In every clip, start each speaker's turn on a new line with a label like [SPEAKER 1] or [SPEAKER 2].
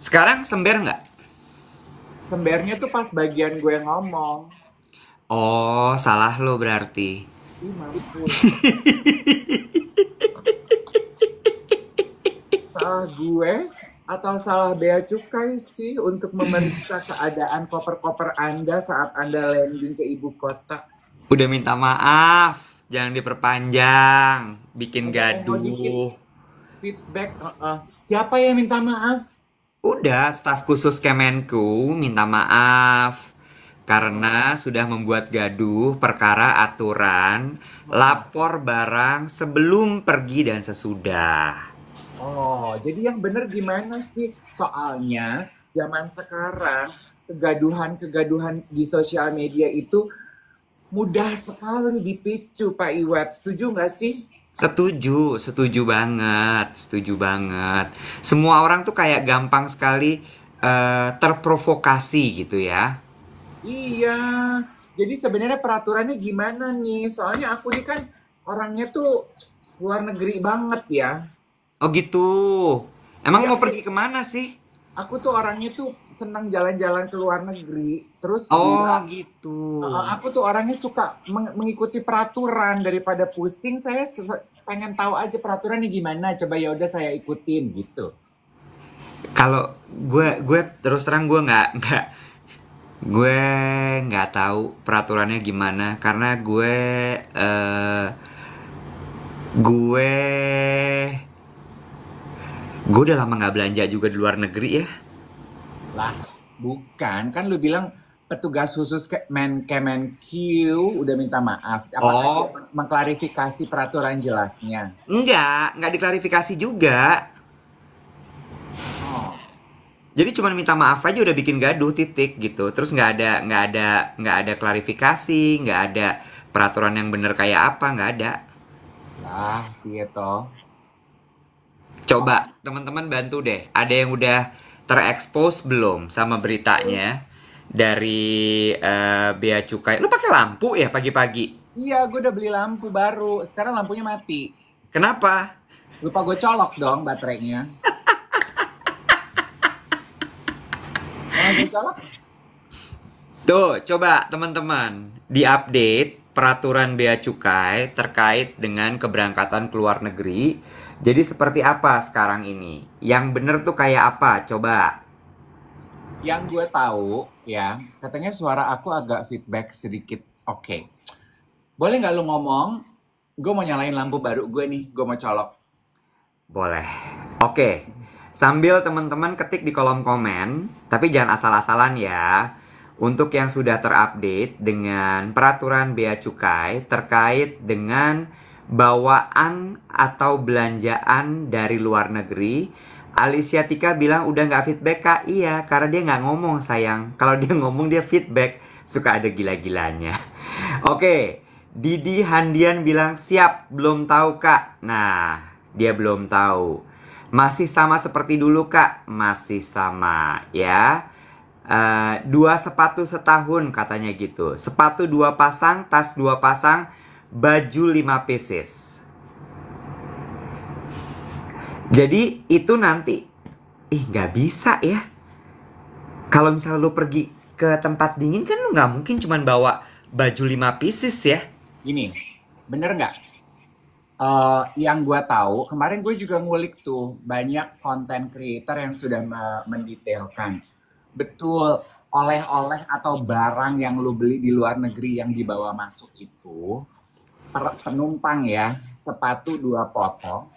[SPEAKER 1] Sekarang sember nggak?
[SPEAKER 2] Sembernya tuh pas bagian gue ngomong.
[SPEAKER 1] Oh, salah lo berarti.
[SPEAKER 2] Ih, mampus. Salah gue atau salah bea cukai sih untuk memeriksa keadaan koper-koper Anda saat Anda landing ke ibu kota.
[SPEAKER 1] Udah minta maaf, jangan diperpanjang, bikin
[SPEAKER 2] Ada yang mau dikit
[SPEAKER 1] gaduh.
[SPEAKER 2] feedback. Siapa yang minta maaf?
[SPEAKER 1] Udah, staf khusus Kemenku minta maaf karena
[SPEAKER 2] Oh,
[SPEAKER 1] sudah membuat gaduh perkara aturan lapor barang sebelum pergi dan sesudah.
[SPEAKER 2] oh, jadi yang bener gimana sih? Soalnya zaman sekarang kegaduhan-kegaduhan di sosial media itu mudah sekali dipicu, Pak Iwet. Setuju nggak sih?
[SPEAKER 1] Setuju, setuju banget, setuju banget. Semua orang tuh kayak gampang sekali terprovokasi gitu ya.
[SPEAKER 2] Iya. Jadi sebenarnya peraturannya gimana nih? Soalnya aku nih kan orangnya tuh luar negeri banget ya.
[SPEAKER 1] Oh gitu. Emang
[SPEAKER 2] Iya,
[SPEAKER 1] mau pergi kemana sih?
[SPEAKER 2] aku tuh orangnya tuh senang jalan-jalan ke luar negeri. Terus
[SPEAKER 1] Oh
[SPEAKER 2] juga
[SPEAKER 1] gitu.
[SPEAKER 2] aku tuh orangnya suka mengikuti peraturan daripada pusing. Saya pengen tahu aja peraturannya gimana. Coba ya udah saya ikutin gitu.
[SPEAKER 1] Kalau gue terus terang gue nggak tahu peraturannya gimana karena eh gue gue udah lama nggak belanja juga di luar negeri ya.
[SPEAKER 2] Lah, bukan. Kan lu bilang petugas khusus Kemenq udah minta maaf. Apakah dia
[SPEAKER 1] Oh,
[SPEAKER 2] mengklarifikasi peraturan jelasnya?
[SPEAKER 1] enggak diklarifikasi juga.
[SPEAKER 2] Oh,
[SPEAKER 1] Jadi cuma minta maaf aja udah bikin gaduh titik gitu. Terus nggak ada klarifikasi, nggak ada peraturan yang bener kayak apa, nggak ada.
[SPEAKER 2] lah gitu.
[SPEAKER 1] Coba teman-teman bantu deh. Ada yang udah terekspos belum sama beritanya dari Bea Cukai? Lu pakai lampu ya pagi-pagi?
[SPEAKER 2] Iya, gue udah beli lampu baru. Sekarang lampunya mati.
[SPEAKER 1] Kenapa?
[SPEAKER 2] Lupa gue colok dong baterainya. Yang gue colok?
[SPEAKER 1] Tuh, coba teman-teman diupdate peraturan Bea Cukai terkait dengan keberangkatan ke luar negeri. Jadi seperti apa sekarang ini? Yang bener tuh kayak apa? Coba.
[SPEAKER 2] Yang gue tahu ya, katanya suara aku agak feedback sedikit. Oke. Boleh nggak lu ngomong? Gue mau nyalain lampu baru gue nih. Gue mau colok.
[SPEAKER 1] Boleh. Oke. Sambil teman-teman ketik di kolom komen, tapi jangan asal-asalan ya. Untuk yang sudah terupdate dengan peraturan Bea Cukai terkait dengan bawaan atau belanjaan dari luar negeri. Alicia Tika bilang udah nggak feedback kak. Iya, karena dia nggak ngomong sayang. Kalau dia ngomong dia feedback. Suka ada gila-gilanya. Oke, Didi Handian bilang siap, belum tahu kak. Nah, dia belum tahu. Masih sama seperti dulu kak? Masih sama ya. Dua sepatu setahun katanya gitu. Sepatu dua pasang, tas dua pasang, baju 5 pieces. Jadi itu nanti, nggak bisa ya. Kalau misalnya lu pergi ke tempat dingin kan lu nggak mungkin cuman bawa baju 5 pieces ya.
[SPEAKER 2] Gini, bener nggak? Yang gue tahu, kemarin gue juga ngulik tuh banyak konten creator yang sudah mendetailkan. Betul, oleh-oleh atau barang yang lu beli di luar negeri yang dibawa masuk itu, penumpang ya, sepatu 2 potong,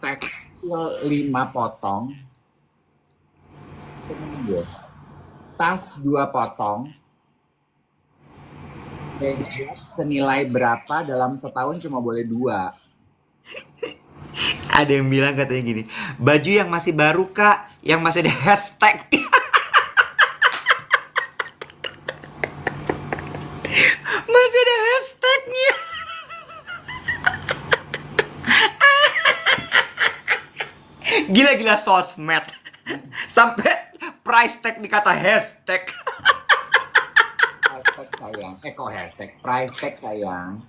[SPEAKER 2] tekstil 5 potong, tas 2 potong, gadget senilai berapa dalam setahun cuma boleh 2.
[SPEAKER 1] Ada yang bilang katanya gini, baju yang masih baru kak, yang masih ada hashtag. Masih ada hashtagnya. Gila-gila sosmed. Sampai price tag dikata hashtag.
[SPEAKER 2] Hashtag sayang, kok hashtag, price tag sayang.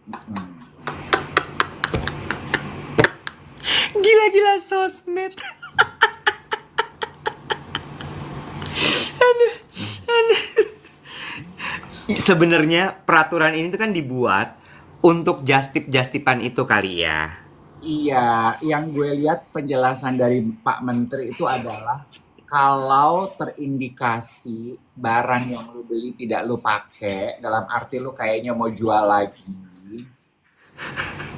[SPEAKER 2] Hmm.
[SPEAKER 1] Gila-gila sosmed. Sebenarnya peraturan ini tuh kan dibuat untuk justip-justipan itu kali ya.
[SPEAKER 2] Iya, yang gue lihat penjelasan dari Pak Menteri itu adalah kalau terindikasi barang yang lu beli tidak lu pakai, dalam arti lu kayaknya mau jual lagi,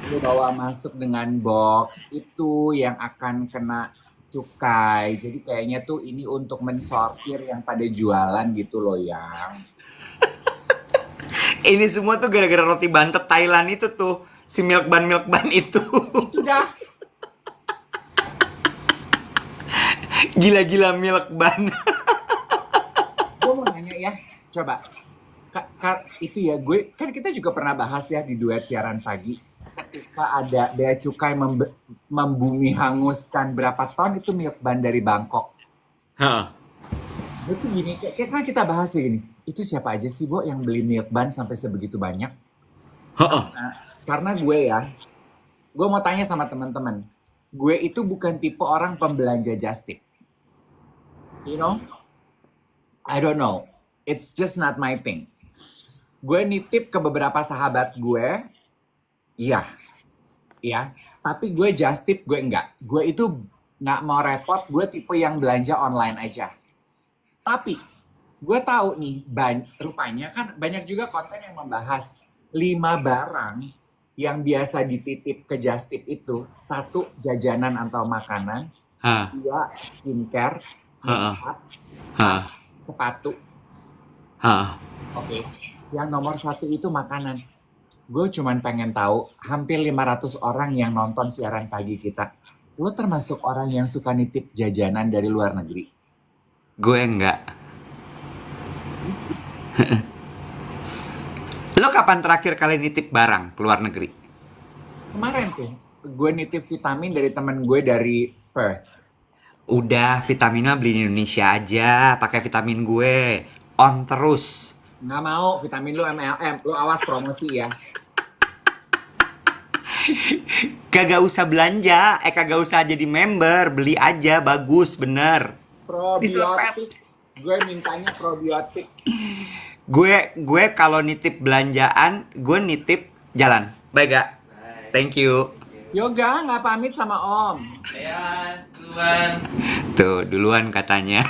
[SPEAKER 2] lu bawa masuk dengan box, itu yang akan kena cukai. Jadi kayaknya tuh ini untuk mensortir yang pada jualan gitu loh yang.
[SPEAKER 1] Ini semua tuh gara-gara roti bantet Thailand itu tuh. Si milk bun itu.
[SPEAKER 2] Itu dah.
[SPEAKER 1] Gila-gila milk bun.
[SPEAKER 2] Gue mau nanya ya, coba. Itu ya, gue kan kita juga pernah bahas ya di duet siaran pagi. Ketika ada bea cukai membumi hanguskan berapa ton itu milk bun dari Bangkok.
[SPEAKER 1] Hah.
[SPEAKER 2] Itu gini, kayak kan kita bahas ya gini. Itu siapa aja sih, Bo, yang beli milk bun sampai sebegitu banyak?
[SPEAKER 1] Heeh.
[SPEAKER 2] Karena gue mau tanya sama teman-teman. Gue itu bukan tipe orang pembelanja just tip. You know? I don't know. It's just not my thing. Gue nitip ke beberapa sahabat gue. Iya. Iya. Tapi gue just tip, gue enggak. Gue itu nggak mau repot. Gue tipe yang belanja online aja. Tapi gue tahu nih, rupanya kan banyak juga konten yang membahas 5 barang yang biasa dititip ke just tip itu. 1, jajanan atau makanan. 2, skincare. 4, sepatu. Oke. Yang nomor 1 itu makanan. Gue cuman pengen tahu, hampir 500 orang yang nonton siaran pagi kita. Lo termasuk orang yang suka nitip jajanan dari luar negeri?
[SPEAKER 1] Gue enggak. Lo kapan terakhir kali nitip barang ke luar negeri?
[SPEAKER 2] Kemarin tuh, gue nitip vitamin dari temen gue dari Perth.
[SPEAKER 1] Udah, vitaminnya beli di Indonesia aja. Pakai vitamin gue. On terus.
[SPEAKER 2] Nggak mau, vitamin lu MLM. Lu awas promosi ya.
[SPEAKER 1] Kagak usah belanja. Kagak usah jadi member. Beli aja, bagus, bener.
[SPEAKER 2] Probiotik. Gue mintanya probiotik.
[SPEAKER 1] Gue kalau nitip belanjaan, gue nitip jalan. Bye, Ga. Thank you.
[SPEAKER 2] Yoga, nggak pamit sama Om.
[SPEAKER 3] Ya, duluan.
[SPEAKER 1] Tuh, duluan katanya.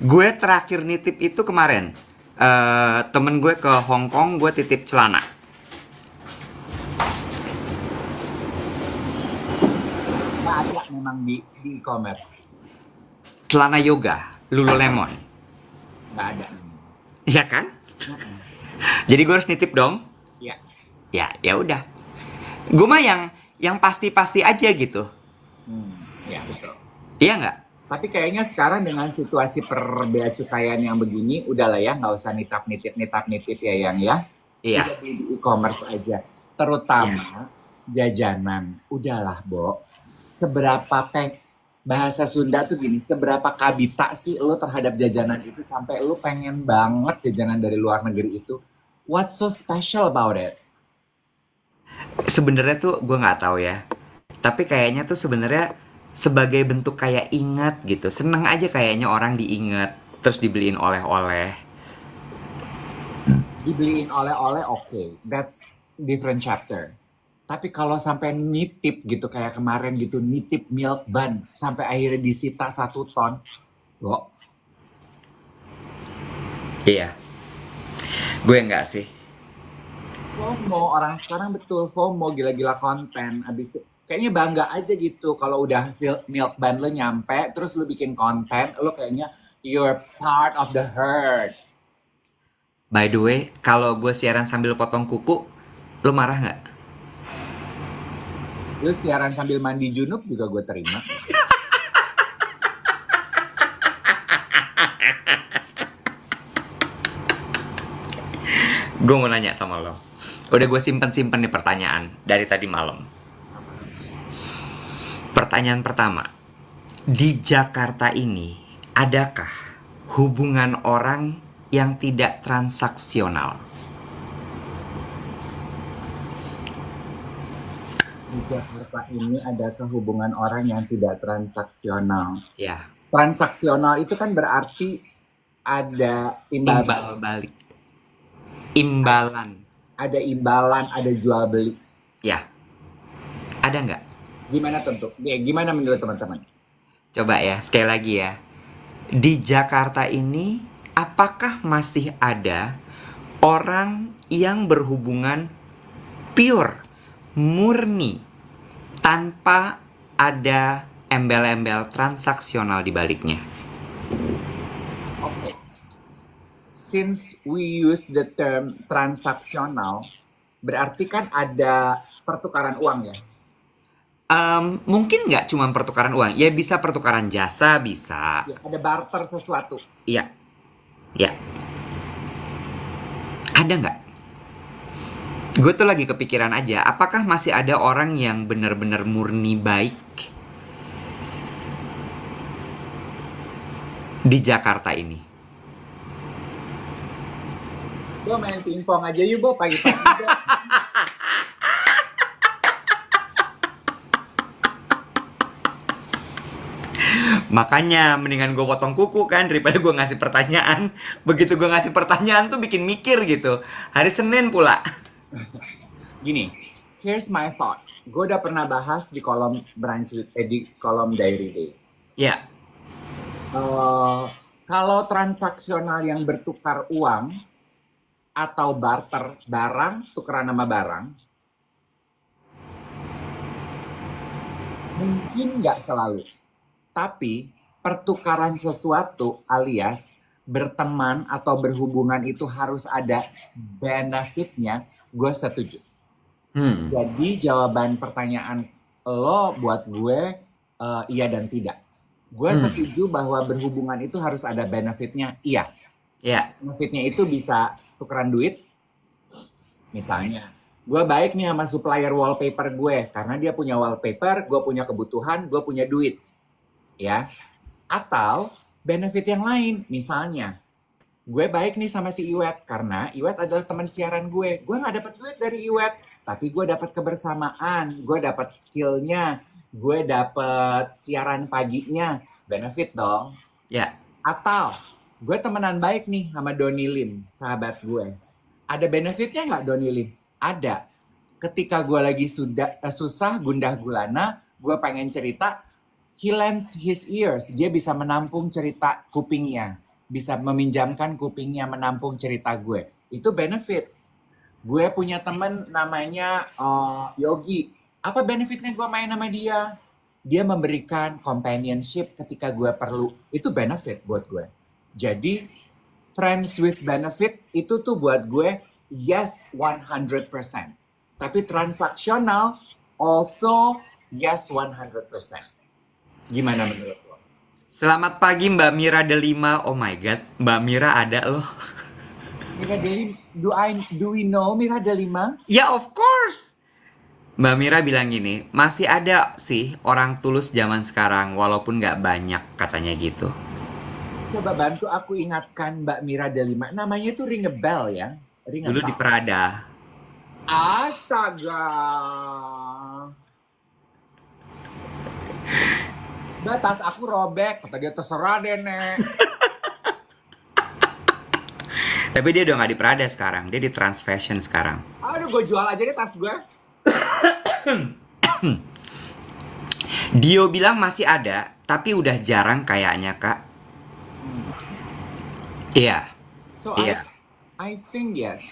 [SPEAKER 1] Gue terakhir nitip itu kemarin. Temen gue ke Hong Kong, gue titip celana.
[SPEAKER 2] Nggak ada memang di e-commerce.
[SPEAKER 1] Celana yoga, Lululemon.
[SPEAKER 2] Nggak ada.
[SPEAKER 1] Iya kan? Jadi gue harus nitip dong.
[SPEAKER 2] Iya.
[SPEAKER 1] Ya udah. Gue mah yang pasti-pasti aja gitu.
[SPEAKER 2] Ya betul.
[SPEAKER 1] Iya nggak?
[SPEAKER 2] Tapi kayaknya sekarang dengan situasi bea cukaian yang begini, udahlah ya, nggak usah nitip ya yang ya.
[SPEAKER 1] Iya.
[SPEAKER 2] Udah beli di e-commerce aja. Terutama jajanan. Udahlah, Bo. Seberapa bahasa Sunda tuh gini, seberapa kabita sih lo terhadap jajanan itu sampai lo pengen banget jajanan dari luar negeri itu? What's so special about it?
[SPEAKER 1] Sebenarnya tuh gue nggak tahu ya. Tapi kayaknya tuh sebenarnya sebagai bentuk kayak ingat gitu. Seneng aja kayaknya orang diingat, terus dibeliin oleh-oleh.
[SPEAKER 2] Dibeliin oleh-oleh, oke. That's different chapter. Tapi kalau sampai nitip gitu, kayak kemarin gitu, nitip milk bun, sampai akhirnya disita 1 ton. Loh.
[SPEAKER 1] Iya. Gue enggak sih.
[SPEAKER 2] FOMO, orang sekarang betul FOMO, gila-gila konten. Abis kayaknya bangga aja gitu kalau udah milk bun lo nyampe, terus lo bikin konten, lo kayaknya you're part of the herd.
[SPEAKER 1] By the way, kalau gue siaran sambil potong kuku, lo marah nggak?
[SPEAKER 2] Lo siaran sambil mandi junub juga gue terima.
[SPEAKER 1] Gue mau nanya sama lo. Udah gue simpen nih pertanyaan dari tadi malam. Pertanyaan pertama. Di Jakarta ini, adakah hubungan orang yang tidak transaksional?
[SPEAKER 2] Di Jakarta ini ada hubungan orang yang tidak transaksional.
[SPEAKER 1] Ya.
[SPEAKER 2] Transaksional itu kan berarti ada imbal
[SPEAKER 1] Imbal
[SPEAKER 2] balik,
[SPEAKER 1] balik. Imbalan.
[SPEAKER 2] ada imbalan, ada jual beli.
[SPEAKER 1] Ya, ada nggak?
[SPEAKER 2] Gimana tentu? Gimana menurut teman-teman?
[SPEAKER 1] Coba ya, sekali lagi ya. Di Jakarta ini, apakah masih ada orang yang berhubungan pure, murni, tanpa ada embel-embel transaksional di baliknya?
[SPEAKER 2] Oke. Since we use the term transaksional, berarti kan ada pertukaran uang ya?
[SPEAKER 1] Mungkin nggak cuma pertukaran uang, ya bisa pertukaran jasa, bisa.
[SPEAKER 2] Ya, ada barter sesuatu.
[SPEAKER 1] Iya, ya. Ada nggak? Gue tuh lagi kepikiran aja, apakah masih ada orang yang benar-benar murni baik di Jakarta ini?
[SPEAKER 2] Bo main pingpong aja yuk, Bo, pagi-pagi. Bo.
[SPEAKER 1] Makanya mendingan gue potong kuku kan daripada gue ngasih pertanyaan. Begitu gue ngasih pertanyaan tuh bikin mikir gitu. Hari Senin pula.
[SPEAKER 2] Gini, here's my thought. Gue udah pernah bahas di kolom di kolom Diary Day.
[SPEAKER 1] Ya,
[SPEAKER 2] Kalau transaksional yang bertukar uang atau barter barang, tukeran nama barang, mungkin nggak selalu. Tapi pertukaran sesuatu alias berteman atau berhubungan itu harus ada benefitnya, gue setuju. Jadi jawaban pertanyaan lo buat gue iya dan tidak. Gue setuju bahwa berhubungan itu harus ada benefitnya, iya.
[SPEAKER 1] ya,
[SPEAKER 2] Benefitnya itu bisa tukeran duit. Misalnya, gue baik nih sama supplier wallpaper gue karena dia punya wallpaper, gue punya kebutuhan, gue punya duit. Ya, atau benefit yang lain, misalnya gue baik nih sama si Iwet karena Iwet adalah teman siaran gue nggak dapat duit dari Iwet, tapi gue dapat kebersamaan, gue dapat skillnya, gue dapat siaran paginya, benefit dong.
[SPEAKER 1] ya.
[SPEAKER 2] Atau gue temenan baik nih sama Doni Lim, sahabat gue, ada benefitnya nggak Doni Lim? Ada. Ketika gue lagi susah gundah gulana, gue pengen cerita, he lends his ears. Dia bisa menampung cerita kupingnya. Bisa meminjamkan kupingnya menampung cerita gue. Itu benefit. Gue punya temen namanya Yogi. Apa benefitnya gue main sama dia? Dia memberikan companionship ketika gue perlu. Itu benefit buat gue. Jadi, friends with benefit itu tuh buat gue, yes 100%. Tapi transaksional also yes 100%. Gimana menurut lo?
[SPEAKER 1] Selamat pagi Mbak Mira Delima. Oh my god, Mbak Mira ada loh.
[SPEAKER 2] Mira Delima, do we know Mira Delima?
[SPEAKER 1] Ya of course. Mbak Mira bilang gini, masih ada sih orang tulus zaman sekarang walaupun nggak banyak katanya gitu.
[SPEAKER 2] Coba bantu aku ingatkan Mbak Mira Delima. Namanya tuh ring a bell ya. Ring a
[SPEAKER 1] Dulu di
[SPEAKER 2] bell.
[SPEAKER 1] Prada.
[SPEAKER 2] Astaga. Mbak, tas aku robek. Kata dia terserah deh, Nek.
[SPEAKER 1] Tapi dia udah nggak di Prada sekarang, dia di Trans Fashion sekarang.
[SPEAKER 2] Aduh, gue jual aja deh tas gue.
[SPEAKER 1] Dio bilang masih ada, tapi udah jarang kayaknya kak. Iya,
[SPEAKER 2] So,
[SPEAKER 1] iya,
[SPEAKER 2] I think yes.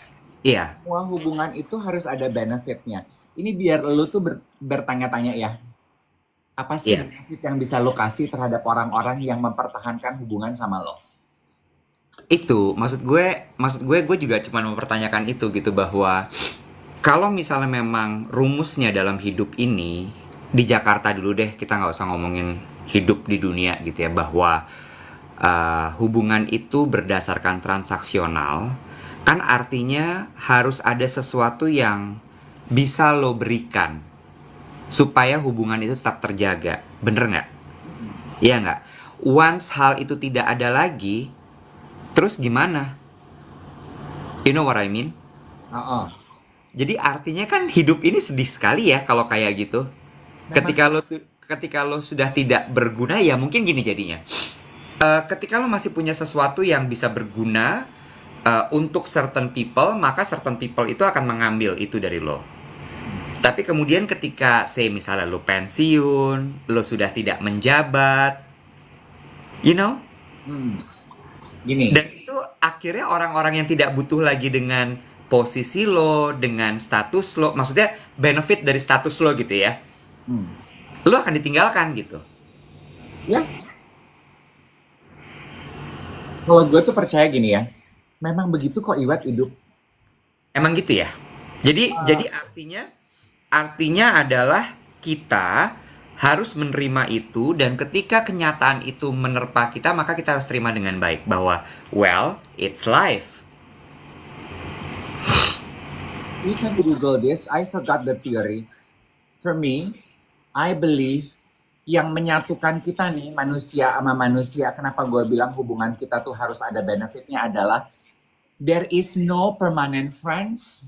[SPEAKER 1] iya.
[SPEAKER 2] Semua hubungan itu harus ada benefitnya. Ini biar lu tuh bertanya-tanya ya. Apa sih
[SPEAKER 1] Yes.
[SPEAKER 2] benefit yang bisa lo kasih terhadap orang-orang yang mempertahankan hubungan sama lo?
[SPEAKER 1] Itu maksud gue juga cuma mempertanyakan itu gitu, bahwa kalau misalnya memang rumusnya dalam hidup ini di Jakarta dulu deh, kita nggak usah ngomongin hidup di dunia gitu ya, bahwa hubungan itu berdasarkan transaksional, kan artinya harus ada sesuatu yang bisa lo berikan supaya hubungan itu tetap terjaga, bener nggak? Iya nggak? Once hal itu tidak ada lagi, terus gimana? You know what I mean? Jadi artinya kan hidup ini sedih sekali ya kalau kayak gitu. Ketika lo sudah tidak berguna, ya mungkin gini jadinya. Ketika lo masih punya sesuatu yang bisa berguna untuk certain people, maka certain people itu akan mengambil itu dari lo. Tapi kemudian ketika, say misalnya lo pensiun, lo sudah tidak menjabat, you know,
[SPEAKER 2] Gini,
[SPEAKER 1] dan itu akhirnya orang-orang yang tidak butuh lagi dengan posisi lo, dengan status lo, maksudnya benefit dari status lo gitu ya, lo akan ditinggalkan gitu.
[SPEAKER 2] yes. Kalau gue tuh percaya gini ya, memang begitu kok Iwat hidup.
[SPEAKER 1] Emang gitu ya. Jadi artinya adalah kita harus menerima itu, dan ketika kenyataan itu menerpa kita, maka kita harus terima dengan baik bahwa well, it's life.
[SPEAKER 2] You can Google this. I forgot the theory. For me, I believe yang menyatukan kita nih manusia sama manusia. Kenapa gue bilang hubungan kita tuh harus ada benefitnya adalah there is no permanent friends,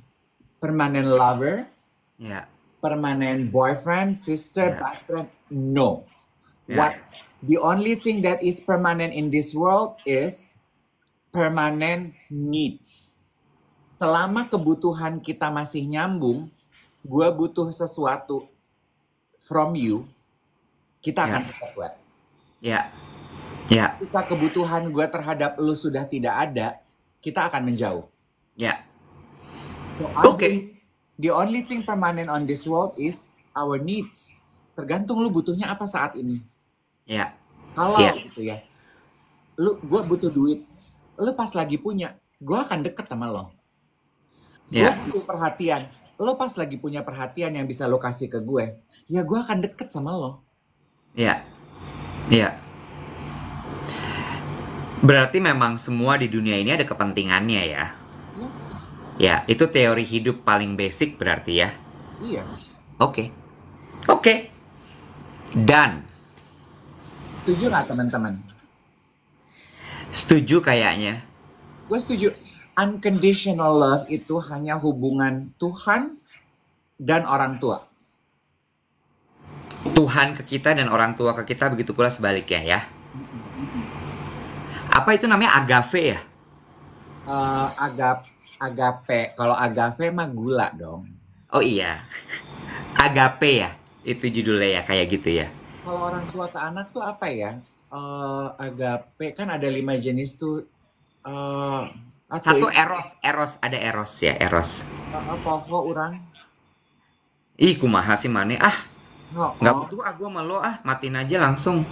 [SPEAKER 2] permanent lover,
[SPEAKER 1] Ya,
[SPEAKER 2] permanent boyfriend, sister,
[SPEAKER 1] Yeah.
[SPEAKER 2] best friend. No.
[SPEAKER 1] Yeah.
[SPEAKER 2] The only thing that is permanent in this world is permanent needs. Selama kebutuhan kita masih nyambung, gue butuh sesuatu from you, kita akan tetap kuat.
[SPEAKER 1] ya, ya,
[SPEAKER 2] Ketika kebutuhan gue terhadap lu sudah tidak ada, kita akan menjauh.
[SPEAKER 1] ya.
[SPEAKER 2] So,
[SPEAKER 1] Oke.
[SPEAKER 2] the only thing permanent on this world is our needs. Tergantung lu butuhnya apa saat ini.
[SPEAKER 1] Ya,
[SPEAKER 2] Kalau
[SPEAKER 1] Iya.
[SPEAKER 2] gitu ya, gue butuh duit, lu pas lagi punya, gue akan deket sama lo. Gue
[SPEAKER 1] ya,
[SPEAKER 2] butuh perhatian, lo pas lagi punya perhatian yang bisa lo kasih ke gue, ya gue akan deket sama lo.
[SPEAKER 1] ya, ya. Berarti memang semua di dunia ini ada kepentingannya ya.
[SPEAKER 2] Iya.
[SPEAKER 1] Ya, itu teori hidup paling basic berarti ya.
[SPEAKER 2] Iya.
[SPEAKER 1] Oke. Oke. Dan
[SPEAKER 2] Setuju nggak teman-teman?
[SPEAKER 1] setuju kayaknya.
[SPEAKER 2] Gue setuju. Unconditional love itu hanya hubungan Tuhan dan orang tua.
[SPEAKER 1] Tuhan ke kita dan orang tua ke kita, begitu pula sebaliknya ya. Apa itu namanya, agave ya?
[SPEAKER 2] Agape. Kalau agape mah gula dong.
[SPEAKER 1] Oh iya. Agape ya. Itu judulnya ya, kayak gitu ya.
[SPEAKER 2] Kalau orang tua ke anak tuh apa ya? Agape kan ada 5 jenis tuh.
[SPEAKER 1] Satu eros, ada eros ya, eros.
[SPEAKER 2] Poho orang.
[SPEAKER 1] Ih, kumaha sih maneh,
[SPEAKER 2] Oh,
[SPEAKER 1] nggak butuh, gua sama lo, matiin aja langsung.